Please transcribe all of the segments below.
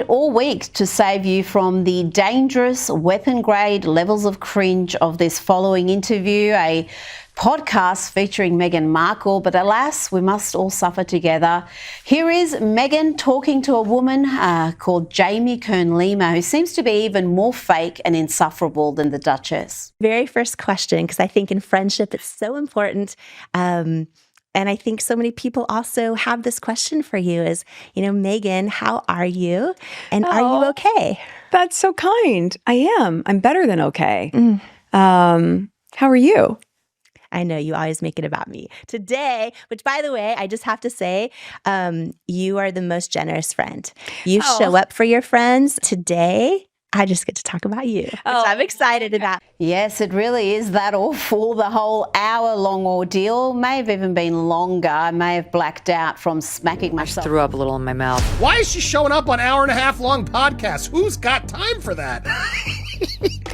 All week to save you from the dangerous weapon-grade levels of cringe of this following interview, a podcast featuring Meghan Markle, but alas, we must all suffer together. Here is Meghan talking to a woman called Jamie Kern-Lima, who seems to be even more fake and insufferable than the Duchess. Very first question, because I think in friendship it's so important. And I think so many people also have this question for you is, Meghan, how are you? And are you okay? That's so kind. I am. I'm better than okay. How are you? I know you always make it about me. Today, which by the way, I just have to say, you are the most generous friend. You show up for your friends. Today, I just get to talk about you, which I'm excited about. Yes, it really is that awful. The whole hour-long ordeal may have even been longer. I may have blacked out from smacking myself. I threw up a little in my mouth. Why is she showing up on hour-and-a-half-long podcasts? Who's got time for that?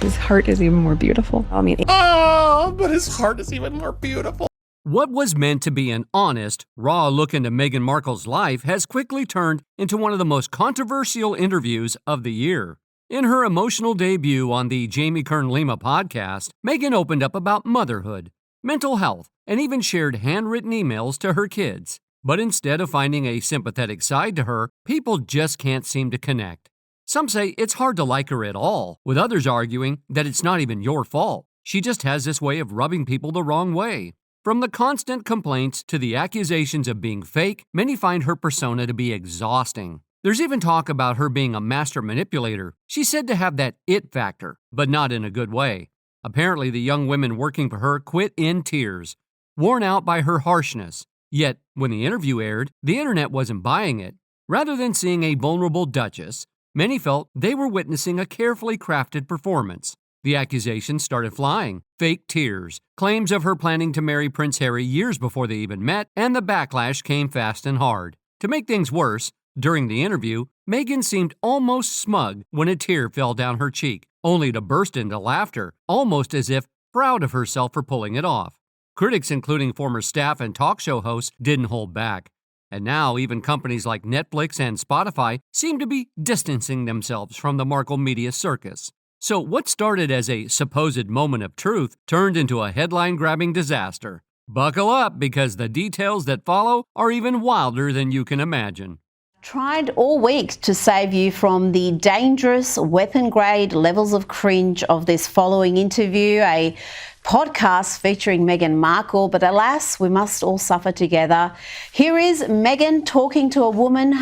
His heart is even more beautiful. But his heart is even more beautiful. What was meant to be an honest, raw look into Meghan Markle's life has quickly turned into one of the most controversial interviews of the year. In her emotional debut on the Jamie Kern-Lima podcast, Meghan opened up about motherhood, mental health, and even shared handwritten emails to her kids. But instead of finding a sympathetic side to her, people just can't seem to connect. Some say it's hard to like her at all, with others arguing that it's not even your fault. She just has this way of rubbing people the wrong way. From the constant complaints to the accusations of being fake, many find her persona to be exhausting. There's even talk about her being a master manipulator. She's said to have that it factor, but not in a good way. Apparently, the young women working for her quit in tears, worn out by her harshness. Yet, when the interview aired, the internet wasn't buying it. Rather than seeing a vulnerable Duchess, many felt they were witnessing a carefully crafted performance. The accusations started flying. Fake tears, claims of her planning to marry Prince Harry years before they even met, and the backlash came fast and hard. To make things worse, during the interview, Meghan seemed almost smug when a tear fell down her cheek, only to burst into laughter, almost as if proud of herself for pulling it off. Critics, including former staff and talk show hosts, didn't hold back. And now even companies like Netflix and Spotify seem to be distancing themselves from the Markle media circus. So what started as a supposed moment of truth turned into a headline-grabbing disaster. Buckle up, because the details that follow are even wilder than you can imagine. Tried all week to save you from the dangerous weapon-grade levels of cringe of this following interview, a podcast featuring Meghan Markle, but alas, we must all suffer together. Here is Meghan talking to a woman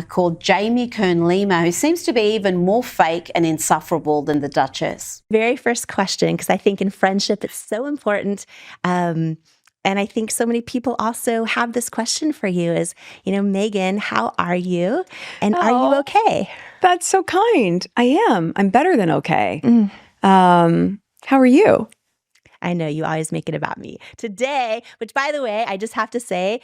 called Jamie Kern-Lima, who seems to be even more fake and insufferable than the Duchess. Very first question, because I think in friendship it's so important. And I think so many people also have this question for you is, Meghan, how are you? And are you okay? That's so kind. I am. I'm better than okay. How are you? I know you always make it about me. Today, which by the way, I just have to say,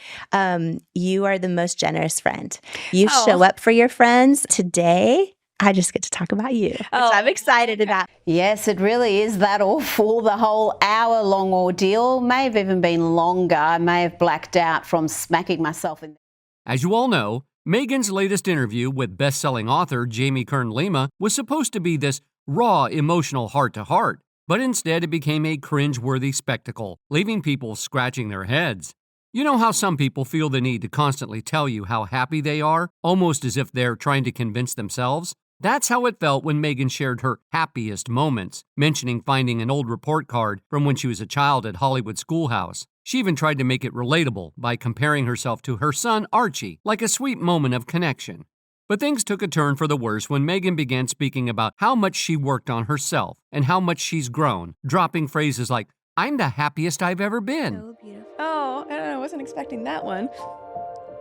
you are the most generous friend. You show up for your friends. Today, I just get to talk about you, which I'm excited about. Yes, it really is that awful. The whole hour-long ordeal may have even been longer. I may have blacked out from smacking myself in. As you all know, Meghan's latest interview with best-selling author Jamie Kern-Lima was supposed to be this raw, emotional heart-to-heart, but instead it became a cringe-worthy spectacle, leaving people scratching their heads. You know how some people feel the need to constantly tell you how happy they are, almost as if they're trying to convince themselves? That's how it felt when Meghan shared her happiest moments, mentioning finding an old report card from when she was a child at Hollywood Schoolhouse. She even tried to make it relatable by comparing herself to her son Archie, like a sweet moment of connection. But things took a turn for the worse when Meghan began speaking about how much she worked on herself and how much she's grown, dropping phrases like, "I'm the happiest I've ever been." So beautiful. I don't know. I wasn't expecting that one.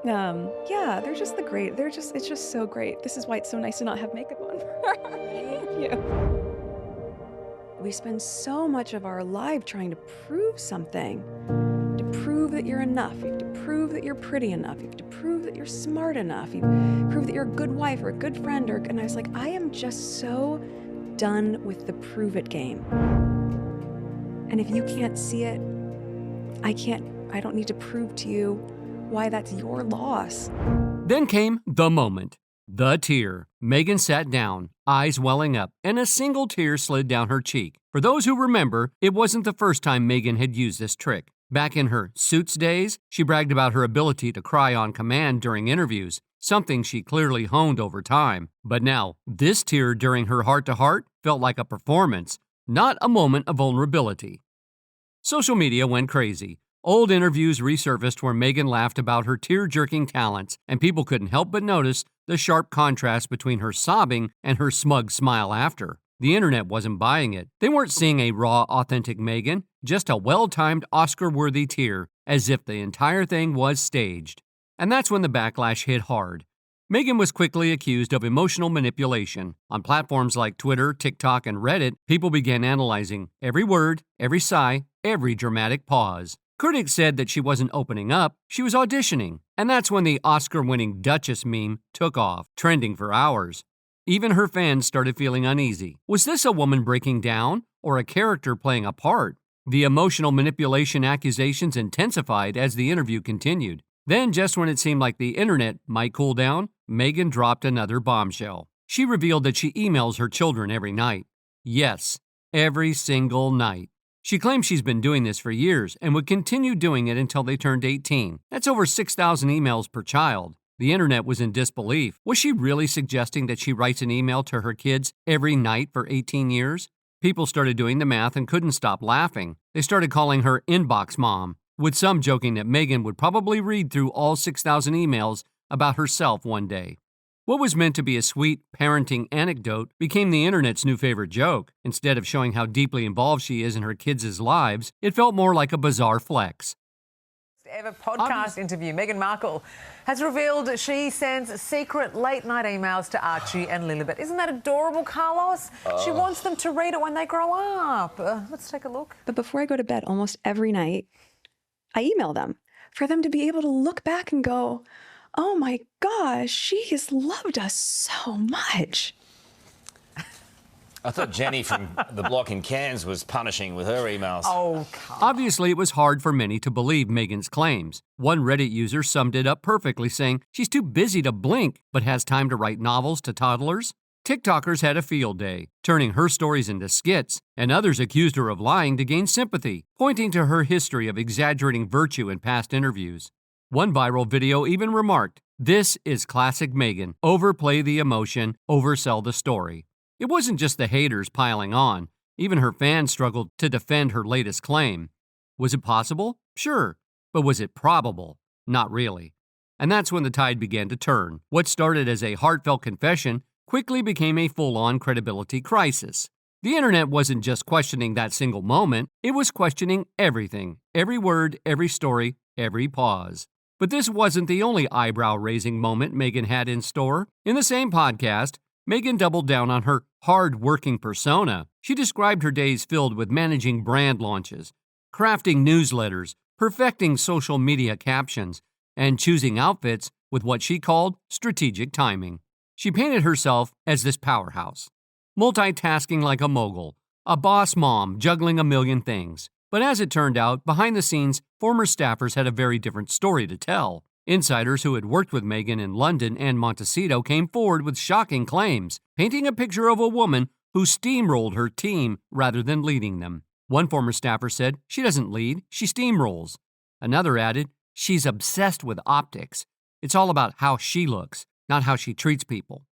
Yeah, they're just it's just so great. This is why it's so nice to not have makeup on. Thank you. We spend so much of our life trying to prove something. To prove that you're enough. You have to prove that you're pretty enough. You have to prove that you're smart enough. You prove that you're a good wife or a good friend. And I was like, I am just so done with the prove it game. And if you can't see it, I don't need to prove to you why that's your loss. Then came the moment. The tear. Meghan sat down, eyes welling up, and a single tear slid down her cheek. For those who remember, it wasn't the first time Meghan had used this trick. Back in her Suits days, she bragged about her ability to cry on command during interviews, something she clearly honed over time. But now, this tear during her heart-to-heart felt like a performance, not a moment of vulnerability. Social media went crazy. Old interviews resurfaced where Meghan laughed about her tear-jerking talents, and people couldn't help but notice the sharp contrast between her sobbing and her smug smile after. The internet wasn't buying it. They weren't seeing a raw, authentic Meghan, just a well-timed, Oscar-worthy tear, as if the entire thing was staged. And that's when the backlash hit hard. Meghan was quickly accused of emotional manipulation. On platforms like Twitter, TikTok, and Reddit, people began analyzing every word, every sigh, every dramatic pause. Critics said that she wasn't opening up, she was auditioning. And that's when the Oscar-winning Duchess meme took off, trending for hours. Even her fans started feeling uneasy. Was this a woman breaking down, or a character playing a part? The emotional manipulation accusations intensified as the interview continued. Then, just when it seemed like the internet might cool down, Meghan dropped another bombshell. She revealed that she emails her children every night. Yes, every single night. She claims she's been doing this for years and would continue doing it until they turned 18. That's over 6,000 emails per child. The internet was in disbelief. Was she really suggesting that she writes an email to her kids every night for 18 years? People started doing the math and couldn't stop laughing. They started calling her Inbox Mom, with some joking that Meghan would probably read through all 6,000 emails about herself one day. What was meant to be a sweet parenting anecdote became the internet's new favorite joke. Instead of showing how deeply involved she is in her kids' lives, it felt more like a bizarre flex. Ever podcast interview, Meghan Markle has revealed she sends secret late-night emails to Archie and Lilibet. Isn't that adorable, Carlos? She wants them to read it when they grow up. Let's take a look. But before I go to bed almost every night, I email them for them to be able to look back and go, oh my gosh, she has loved us so much. I thought Jenny from the block in Cairns was punishing with her emails. Oh, come on. Obviously, it was hard for many to believe Meghan's claims. One Reddit user summed it up perfectly, saying she's too busy to blink, but has time to write novels to toddlers. TikTokers had a field day, turning her stories into skits, and others accused her of lying to gain sympathy, pointing to her history of exaggerating virtue in past interviews. One viral video even remarked, "This is classic Meghan. Overplay the emotion, oversell the story." It wasn't just the haters piling on. Even her fans struggled to defend her latest claim. Was it possible? Sure. But was it probable? Not really. And that's when the tide began to turn. What started as a heartfelt confession quickly became a full-on credibility crisis. The internet wasn't just questioning that single moment, it was questioning everything, every word, every story, every pause. But this wasn't the only eyebrow-raising moment Meghan had in store. In the same podcast, Meghan doubled down on her hard-working persona. She described her days filled with managing brand launches, crafting newsletters, perfecting social media captions, and choosing outfits with what she called strategic timing. She painted herself as this powerhouse, multitasking like a mogul, a boss mom juggling a million things. But as it turned out, behind the scenes, former staffers had a very different story to tell. Insiders who had worked with Meghan in London and Montecito came forward with shocking claims, painting a picture of a woman who steamrolled her team rather than leading them. One former staffer said, "She doesn't lead, she steamrolls." Another added, "She's obsessed with optics. It's all about how she looks, not how she treats people."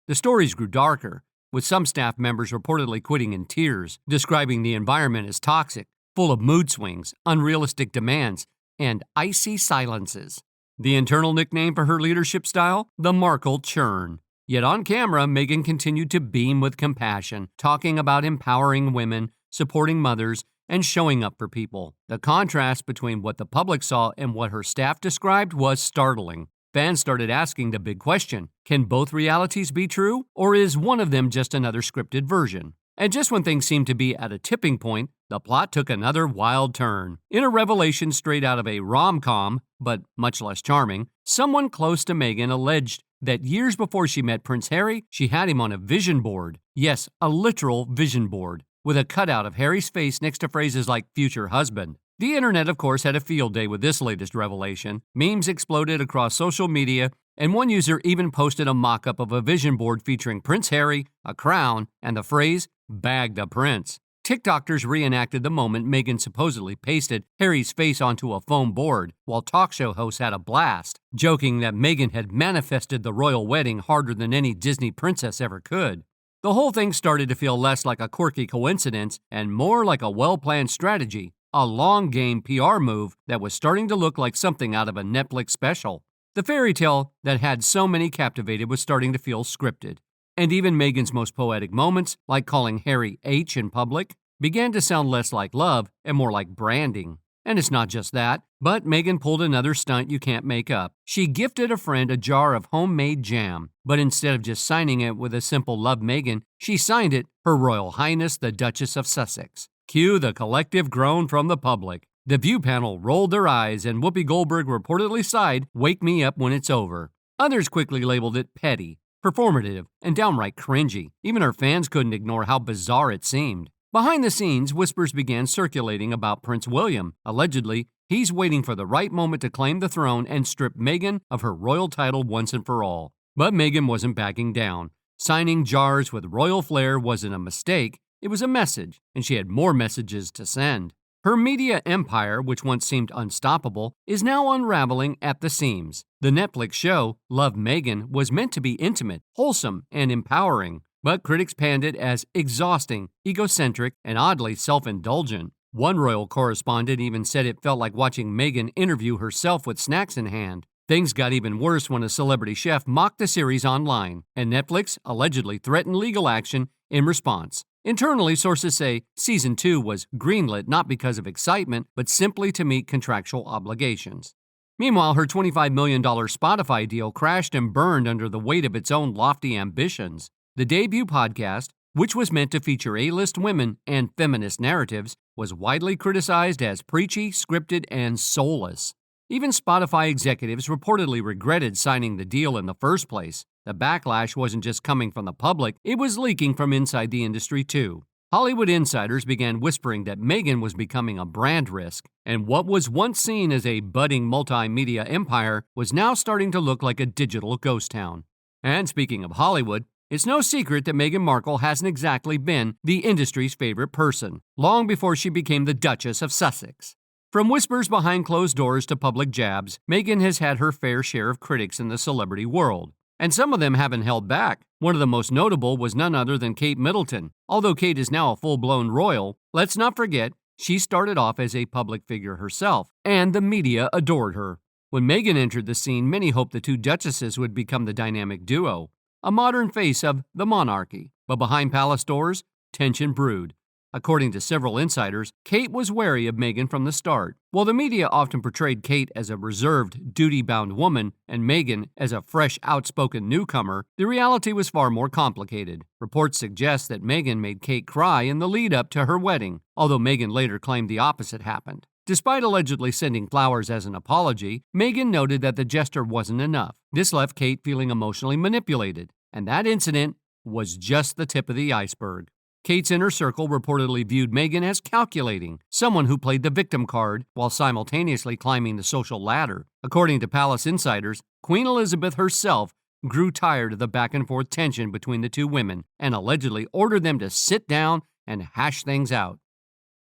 The stories grew darker, with some staff members reportedly quitting in tears, describing the environment as toxic, full of mood swings, unrealistic demands, and icy silences. The internal nickname for her leadership style? The Markle Churn. Yet on camera, Meghan continued to beam with compassion, talking about empowering women, supporting mothers, and showing up for people. The contrast between what the public saw and what her staff described was startling. Fans started asking the big question, can both realities be true, or is one of them just another scripted version? And just when things seemed to be at a tipping point, the plot took another wild turn. In a revelation straight out of a rom-com, but much less charming, someone close to Meghan alleged that years before she met Prince Harry, she had him on a vision board. Yes, a literal vision board, with a cutout of Harry's face next to phrases like future husband. The internet, of course, had a field day with this latest revelation. Memes exploded across social media, And one user even posted a mock-up of a vision board featuring Prince Harry, a crown, and the phrase, "Bag the Prince." TikTokers reenacted the moment Meghan supposedly pasted Harry's face onto a foam board, while talk show hosts had a blast, joking that Meghan had manifested the royal wedding harder than any Disney princess ever could. The whole thing started to feel less like a quirky coincidence and more like a well-planned strategy, a long-game PR move that was starting to look like something out of a Netflix special. The fairy tale that had so many captivated was starting to feel scripted. And even Meghan's most poetic moments, like calling Harry H in public, began to sound less like love and more like branding. And it's not just that, but Meghan pulled another stunt you can't make up. She gifted a friend a jar of homemade jam, but instead of just signing it with a simple "Love Meghan," she signed it "Her Royal Highness the Duchess of Sussex." Cue the collective groan from the public. The View panel rolled their eyes, and Whoopi Goldberg reportedly sighed, "Wake me up when it's over." Others quickly labeled it petty, performative, and downright cringy. Even her fans couldn't ignore how bizarre it seemed. Behind the scenes, whispers began circulating about Prince William. Allegedly, he's waiting for the right moment to claim the throne and strip Meghan of her royal title once and for all. But Meghan wasn't backing down. Signing jars with royal flair wasn't a mistake, it was a message, and she had more messages to send. Her media empire, which once seemed unstoppable, is now unraveling at the seams. The Netflix show, Love Meghan, was meant to be intimate, wholesome, and empowering, but critics panned it as exhausting, egocentric, and oddly self-indulgent. One royal correspondent even said it felt like watching Meghan interview herself with snacks in hand. Things got even worse when a celebrity chef mocked the series online, and Netflix allegedly threatened legal action in response. Internally, sources say Season 2 was greenlit not because of excitement, but simply to meet contractual obligations. Meanwhile, her $25 million Spotify deal crashed and burned under the weight of its own lofty ambitions. The debut podcast, which was meant to feature A-list women and feminist narratives, was widely criticized as preachy, scripted, and soulless. Even Spotify executives reportedly regretted signing the deal in the first place. The backlash wasn't just coming from the public, it was leaking from inside the industry too. Hollywood insiders began whispering that Meghan was becoming a brand risk, and what was once seen as a budding multimedia empire was now starting to look like a digital ghost town. And speaking of Hollywood, it's no secret that Meghan Markle hasn't exactly been the industry's favorite person, long before she became the Duchess of Sussex. From whispers behind closed doors to public jabs, Meghan has had her fair share of critics in the celebrity world. And some of them haven't held back. One of the most notable was none other than Kate Middleton. Although Kate is now a full-blown royal, let's not forget, she started off as a public figure herself, and the media adored her. When Meghan entered the scene, many hoped the two duchesses would become the dynamic duo, a modern face of the monarchy. But behind palace doors, tension brewed. According to several insiders, Kate was wary of Meghan from the start. While the media often portrayed Kate as a reserved, duty-bound woman and Meghan as a fresh, outspoken newcomer, the reality was far more complicated. Reports suggest that Meghan made Kate cry in the lead-up to her wedding, although Meghan later claimed the opposite happened. Despite allegedly sending flowers as an apology, Meghan noted that the gesture wasn't enough. This left Kate feeling emotionally manipulated, and that incident was just the tip of the iceberg. Kate's inner circle reportedly viewed Meghan as calculating, someone who played the victim card while simultaneously climbing the social ladder. According to palace insiders, Queen Elizabeth herself grew tired of the back-and-forth tension between the two women and allegedly ordered them to sit down and hash things out.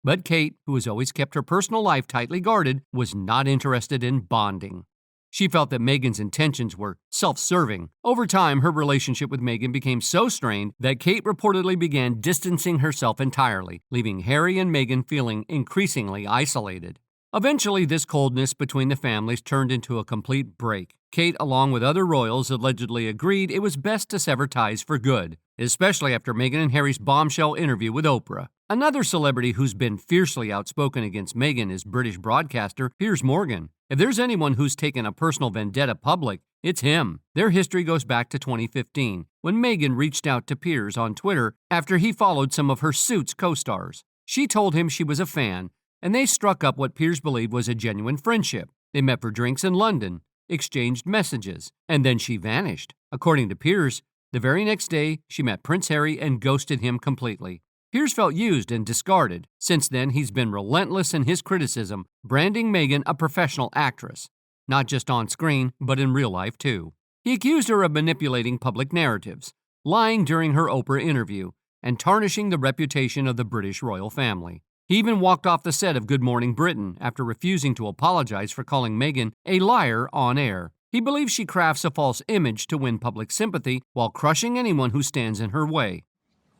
But Kate, who has always kept her personal life tightly guarded, was not interested in bonding. She felt that Meghan's intentions were self-serving. Over time, her relationship with Meghan became so strained that Kate reportedly began distancing herself entirely, leaving Harry and Meghan feeling increasingly isolated. Eventually, this coldness between the families turned into a complete break. Kate, along with other royals, allegedly agreed it was best to sever ties for good, especially after Meghan and Harry's bombshell interview with Oprah. Another celebrity who's been fiercely outspoken against Meghan is British broadcaster Piers Morgan. If there's anyone who's taken a personal vendetta public, it's him. Their history goes back to 2015, when Meghan reached out to Piers on Twitter after he followed some of her Suits co-stars. She told him she was a fan, and they struck up what Piers believed was a genuine friendship. They met for drinks in London, exchanged messages, and then she vanished. According to Piers, the very next day, she met Prince Harry and ghosted him completely. Piers felt used and discarded. Since then, he's been relentless in his criticism, branding Meghan a professional actress, not just on screen, but in real life too. He accused her of manipulating public narratives, lying during her Oprah interview, and tarnishing the reputation of the British royal family. He even walked off the set of Good Morning Britain after refusing to apologize for calling Meghan a liar on air. He believes she crafts a false image to win public sympathy while crushing anyone who stands in her way.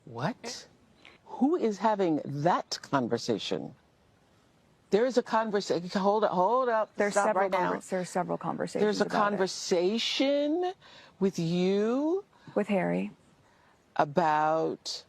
What? Who is having that conversation? There is a conversation. Hold up. There's Stop several right now. There's several conversations. There's a about conversation with you with Harry about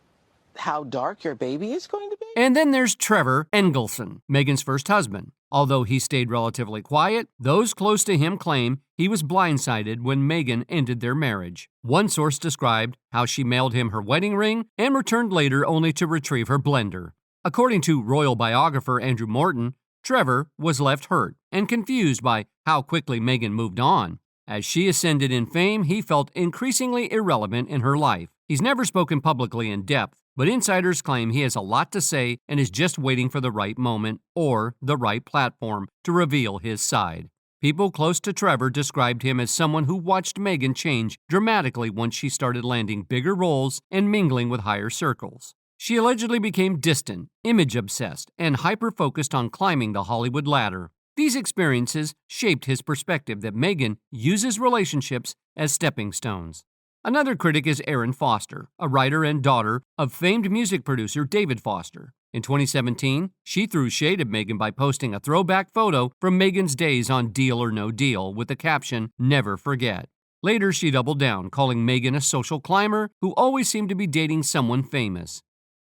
how dark your baby is going to be. And then there's Trevor Engelen, Meghan's first husband. Although he stayed relatively quiet, those close to him claim he was blindsided when Meghan ended their marriage. One source described how she mailed him her wedding ring and returned later only to retrieve her blender. According to royal biographer Andrew Morton, Trevor was left hurt and confused by how quickly Meghan moved on. As she ascended in fame, he felt increasingly irrelevant in her life. He's never spoken publicly in depth, but insiders claim he has a lot to say and is just waiting for the right moment or the right platform to reveal his side. People close to Trevor described him as someone who watched Meghan change dramatically once she started landing bigger roles and mingling with higher circles. She allegedly became distant, image-obsessed, and hyper-focused on climbing the Hollywood ladder. These experiences shaped his perspective that Meghan uses relationships as stepping stones. Another critic is Erin Foster, a writer and daughter of famed music producer David Foster. In 2017, she threw shade at Meghan by posting a throwback photo from Meghan's days on Deal or No Deal with the caption, "Never Forget." Later, she doubled down, calling Meghan a social climber who always seemed to be dating someone famous.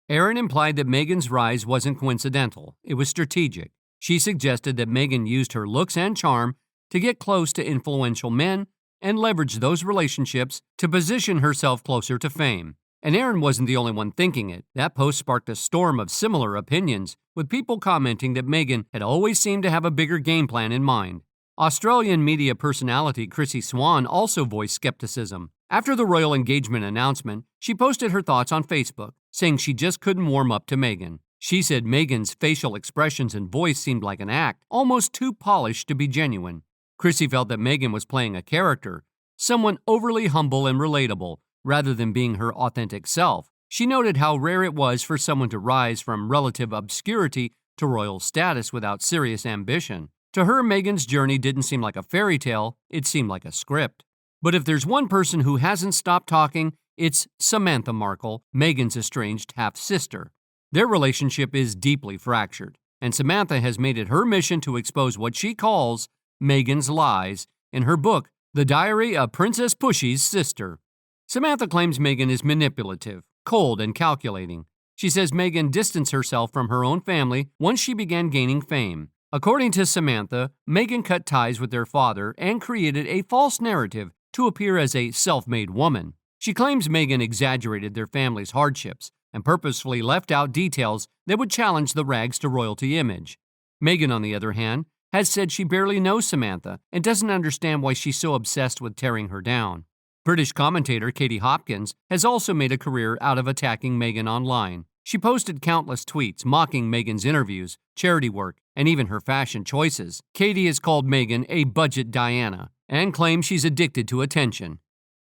Erin implied that Meghan's rise wasn't coincidental, it was strategic. She suggested that Meghan used her looks and charm to get close to influential men and leverage those relationships to position herself closer to fame. And Erin wasn't the only one thinking it. That post sparked a storm of similar opinions, with people commenting that Meghan had always seemed to have a bigger game plan in mind. Australian media personality Chrissy Swan also voiced skepticism. After the royal engagement announcement, she posted her thoughts on Facebook, saying she just couldn't warm up to Meghan. She said Meghan's facial expressions and voice seemed like an act, almost too polished to be genuine. Chrissy felt that Meghan was playing a character, someone overly humble and relatable, rather than being her authentic self. She noted how rare it was for someone to rise from relative obscurity to royal status without serious ambition. To her, Meghan's journey didn't seem like a fairy tale, it seemed like a script. But if there's one person who hasn't stopped talking, it's Samantha Markle, Meghan's estranged half-sister. Their relationship is deeply fractured, and Samantha has made it her mission to expose what she calls Meghan's lies in her book, The Diary of Princess Pushy's Sister. Samantha claims Meghan is manipulative, cold, and calculating. She says Meghan distanced herself from her own family once she began gaining fame. According to Samantha, Meghan cut ties with their father and created a false narrative to appear as a self-made woman. She claims Meghan exaggerated their family's hardships and purposefully left out details that would challenge the rags to royalty image. Meghan, on the other hand, has said she barely knows Samantha and doesn't understand why she's so obsessed with tearing her down. British commentator Katie Hopkins has also made a career out of attacking Meghan online. She posted countless tweets mocking Meghan's interviews, charity work, and even her fashion choices. Katie has called Meghan a budget Diana and claims she's addicted to attention.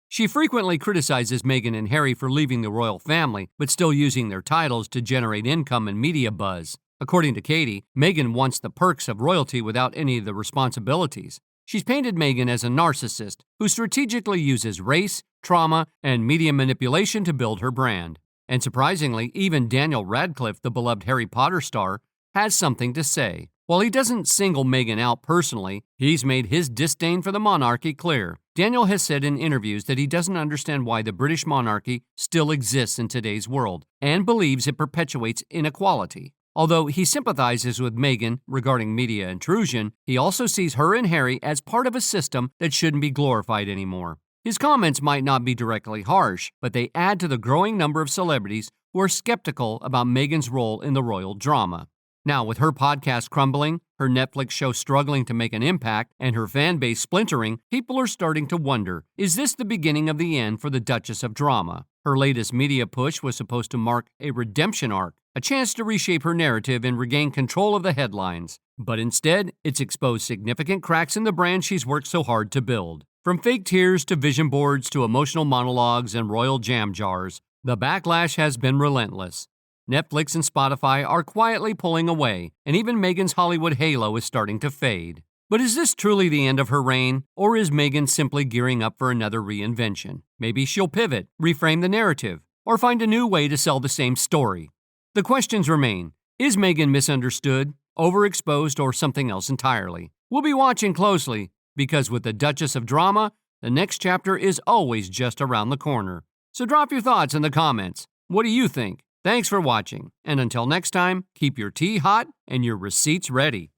She frequently criticizes Meghan and Harry for leaving the royal family, but still using their titles to generate income and media buzz. According to Katie, Meghan wants the perks of royalty without any of the responsibilities. She's painted Meghan as a narcissist who strategically uses race, trauma, and media manipulation to build her brand. And surprisingly, even Daniel Radcliffe, the beloved Harry Potter star, has something to say. While he doesn't single Meghan out personally, he's made his disdain for the monarchy clear. Daniel has said in interviews that he doesn't understand why the British monarchy still exists in today's world and believes it perpetuates inequality. Although he sympathizes with Meghan regarding media intrusion, he also sees her and Harry as part of a system that shouldn't be glorified anymore. His comments might not be directly harsh, but they add to the growing number of celebrities who are skeptical about Meghan's role in the royal drama. Now, with her podcast crumbling, her Netflix show struggling to make an impact, and her fan base splintering, people are starting to wonder, is this the beginning of the end for the Duchess of Drama? Her latest media push was supposed to mark a redemption arc, a chance to reshape her narrative and regain control of the headlines. But instead, it's exposed significant cracks in the brand she's worked so hard to build. From fake tears to vision boards to emotional monologues and royal jam jars, the backlash has been relentless. Netflix and Spotify are quietly pulling away, and even Meghan's Hollywood halo is starting to fade. But is this truly the end of her reign, or is Meghan simply gearing up for another reinvention? Maybe she'll pivot, reframe the narrative, or find a new way to sell the same story. The questions remain. Is Meghan misunderstood, overexposed, or something else entirely? We'll be watching closely, because with the Duchess of Drama, the next chapter is always just around the corner. So drop your thoughts in the comments. What do you think? Thanks for watching, and until next time, keep your tea hot and your receipts ready.